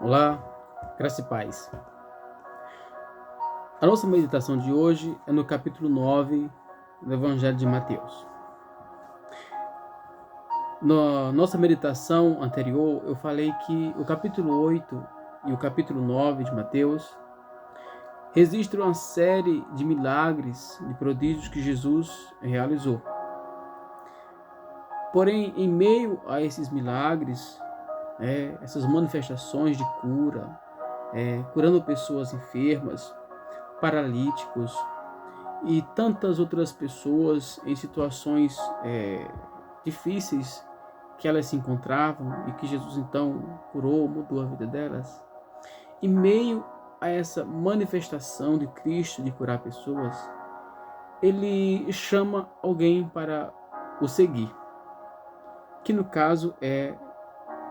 Olá, graça e paz. A nossa meditação de hoje é no capítulo 9 do Evangelho de Mateus. Na nossa meditação anterior, eu falei que o capítulo 8 e o capítulo 9 de Mateus registram uma série de milagres, de prodígios que Jesus realizou. Porém, em meio a esses milagres, essas manifestações de cura, curando pessoas enfermas, paralíticos e tantas outras pessoas em situações difíceis que elas se encontravam e que Jesus então curou, mudou a vida delas. Em meio a essa manifestação de Cristo de curar pessoas, ele chama alguém para o seguir, que no caso é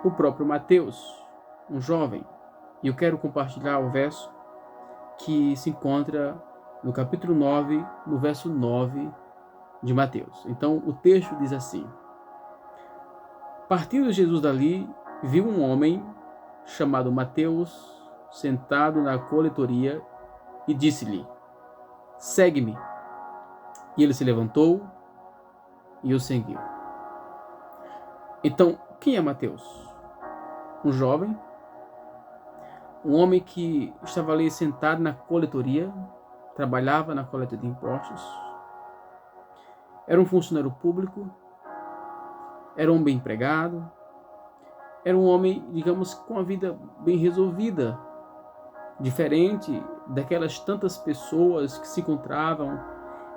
o próprio Mateus, um jovem. E eu quero compartilhar o verso que se encontra no capítulo 9, no verso 9 de Mateus. Então, o texto diz assim: Partindo Jesus dali, viu um homem chamado Mateus sentado na coletoria e disse-lhe: Segue-me. E ele se levantou e o seguiu. Então, quem é Mateus? Um jovem, um homem que estava ali sentado na coletoria, trabalhava na coleta de impostos, era um funcionário público, era um bem empregado, era um homem, digamos, com a vida bem resolvida, diferente daquelas tantas pessoas que se encontravam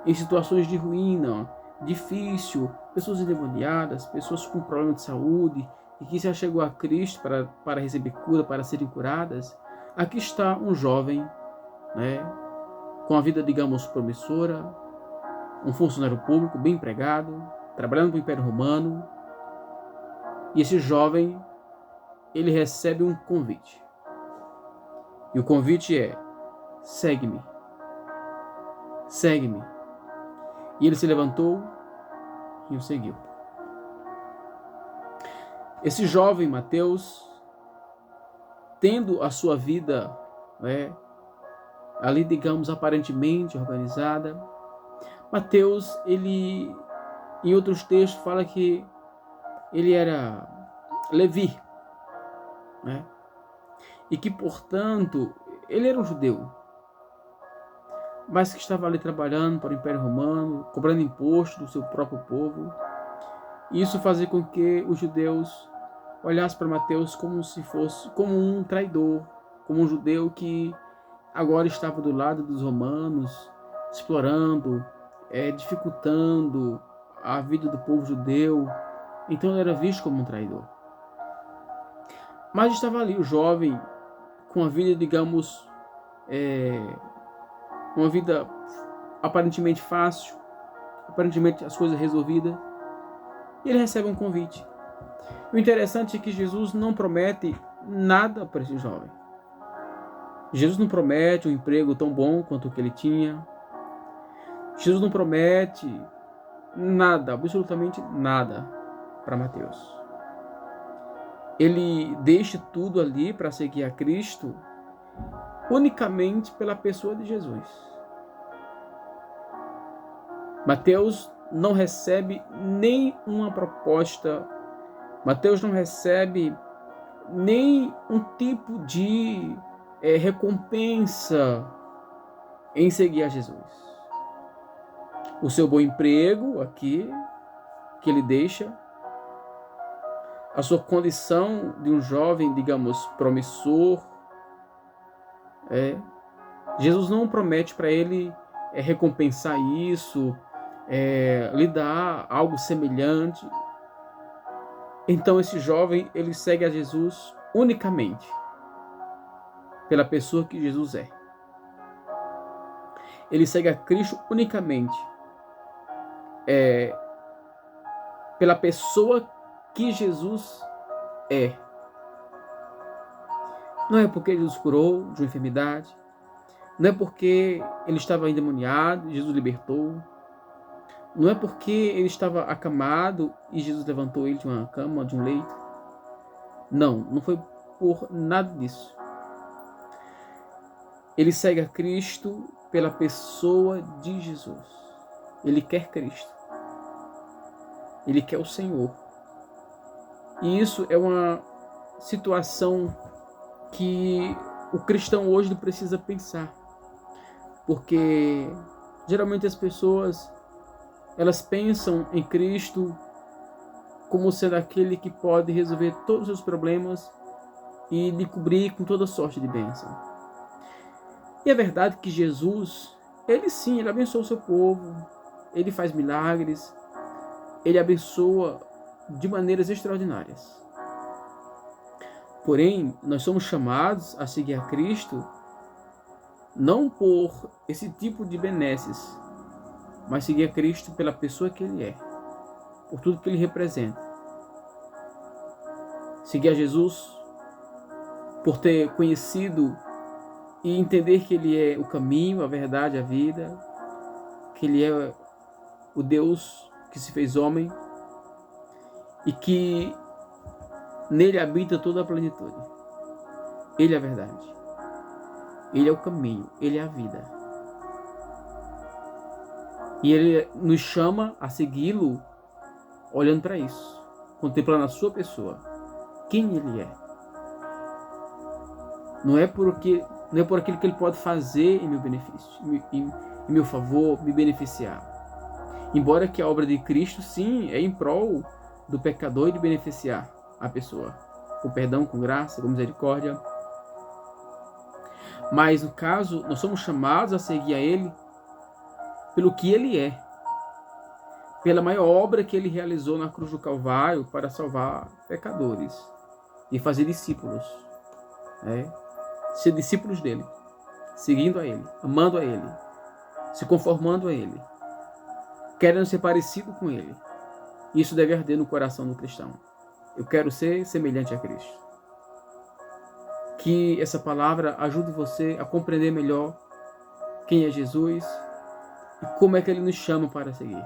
em situações de ruína, difícil, pessoas endemoniadas, pessoas com problema de saúde e que já chegou a Cristo para receber cura, para serem curadas. Aqui está um jovem, com a vida, digamos, promissora, um funcionário público bem empregado, trabalhando para o Império Romano. E esse jovem, ele recebe um convite. E o convite é: segue-me. Segue-me. E ele se levantou e o seguiu. Esse jovem Mateus, tendo a sua vida ali, digamos, aparentemente organizada, Mateus, ele, em outros textos, fala que ele era Levi, e que, portanto, ele era um judeu, mas que estava ali trabalhando para o Império Romano, cobrando imposto do seu próprio povo. E isso fazia com que os judeus olhassem para Mateus como se fosse como um traidor, como um judeu que agora estava do lado dos romanos, explorando, dificultando a vida do povo judeu. Então ele era visto como um traidor. Mas estava ali o jovem com a vida, digamos, uma vida aparentemente fácil, aparentemente as coisas resolvidas, e ele recebe um convite. O interessante é que Jesus não promete nada para esse jovem. Jesus não promete um emprego tão bom quanto o que ele tinha. Jesus não promete nada, absolutamente nada para Mateus. Ele deixa tudo ali para seguir a Cristo unicamente pela pessoa de Jesus. Mateus não recebe nem uma proposta, Mateus não recebe nem um tipo de recompensa em seguir a Jesus. O seu bom emprego aqui, que ele deixa, a sua condição de um jovem, digamos, promissor, Jesus não promete para ele recompensar isso, lhe dar algo semelhante. Então esse jovem, ele segue a Jesus unicamente pela pessoa que Jesus é. Ele segue a Cristo unicamente pela pessoa que Jesus é. Não é porque Jesus curou de uma enfermidade, não é porque ele estava endemoniado e Jesus libertou, não é porque ele estava acamado e Jesus levantou ele de uma cama, de um leito. Não foi por nada disso. Ele segue a Cristo pela pessoa de Jesus. Ele quer Cristo. Ele quer o Senhor. E isso é uma situação que o cristão hoje não precisa pensar. Porque geralmente as pessoas, elas pensam em Cristo como sendo aquele que pode resolver todos os seus problemas e lhe cobrir com toda sorte de bênção. E é verdade que Jesus, ele sim, ele abençoa o seu povo, ele faz milagres, ele abençoa de maneiras extraordinárias. Porém, nós somos chamados a seguir a Cristo não por esse tipo de benesses, mas seguir a Cristo pela pessoa que ele é, por tudo que ele representa. Seguir a Jesus por ter conhecido e entender que ele é o caminho, a verdade, a vida, que ele é o Deus que se fez homem e que nele habita toda a plenitude. Ele é a verdade. Ele é o caminho, ele é a vida. E ele nos chama a segui-lo olhando para isso, contemplando a sua pessoa, quem ele é. Não é por aquilo que ele pode fazer em meu benefício, em meu favor, me beneficiar. Embora que a obra de Cristo, sim, é em prol do pecador e de beneficiar a pessoa, com perdão, com graça, com misericórdia. Mas no caso, nós somos chamados a seguir a ele pelo que ele é, pela maior obra que ele realizou na cruz do Calvário para salvar pecadores e fazer discípulos, ser discípulos dele, seguindo a ele, amando a ele, se conformando a ele, querendo ser parecido com ele. Isso deve arder no coração do cristão. Eu quero ser semelhante a Cristo. Que essa palavra ajude você a compreender melhor quem é Jesus e como é que ele nos chama para seguir.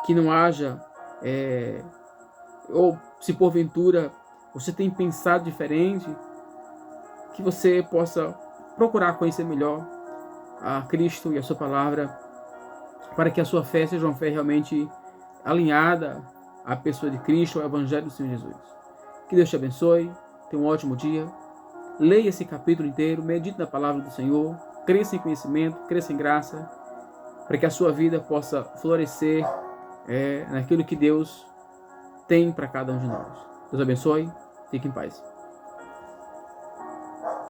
Que não haja, ou se porventura você tem pensado diferente, que você possa procurar conhecer melhor a Cristo e a sua palavra, para que a sua fé seja uma fé realmente alinhada à pessoa de Cristo, ao Evangelho do Senhor Jesus. Que Deus te abençoe, tenha um ótimo dia, leia esse capítulo inteiro, medite na palavra do Senhor, cresça em conhecimento, cresça em graça, para que a sua vida possa florescer naquilo que Deus tem para cada um de nós. Deus abençoe, fique em paz.